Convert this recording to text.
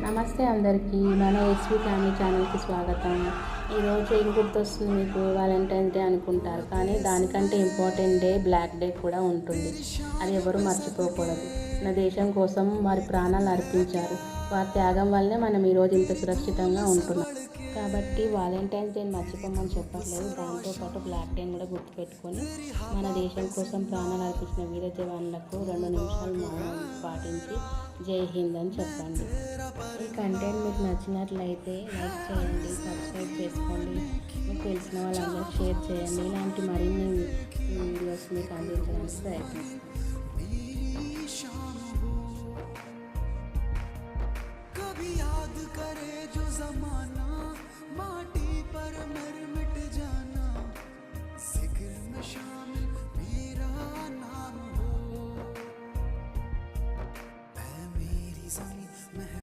నమస్తే అందరికీ, మన ఎస్వి ఫ్యామిలీ ఛానల్కి స్వాగతం. ఈరోజు ఏం గుర్తొస్తుంది మీకు? వాలంటైన్స్ డే అనుకుంటారు, కానీ దానికంటే ఇంపార్టెంట్ డే బ్లాక్ డే కూడా ఉంటుంది. అది ఎవరు మర్చిపోకూడదు. మన దేశం కోసం వారి ప్రాణాలు అర్పించారు. వారి త్యాగం వల్లనే మనం ఈరోజు ఇంత సురక్షితంగా ఉంటున్నాం. కాబట్టి వాలంటైన్స్ డేని మర్చిపోమని చెప్పట్లేదు. దాంతోపాటు బ్లాక్ డేని కూడా గుర్తుపెట్టుకొని మన దేశం కోసం ప్రాణాలు అర్పించిన వీర జవాన్లకు 2 నిమిషాలు మౌనం పాటించి జై హింద్ అని చెప్పండి. ఈ కంటెంట్ మీకు నచ్చినట్లయితే లైక్ చేయండి, సబ్స్క్రైబ్ చేసుకోండి, మీకు తెలిసిన వాళ్ళందరూ షేర్ చేయండి. ఇలాంటి మరిన్ని వీడియోస్ మీకు అందించడానికి ప్రయత్నిస్తాను. माटी पर मर मिट जाना, जिक्र में शामिल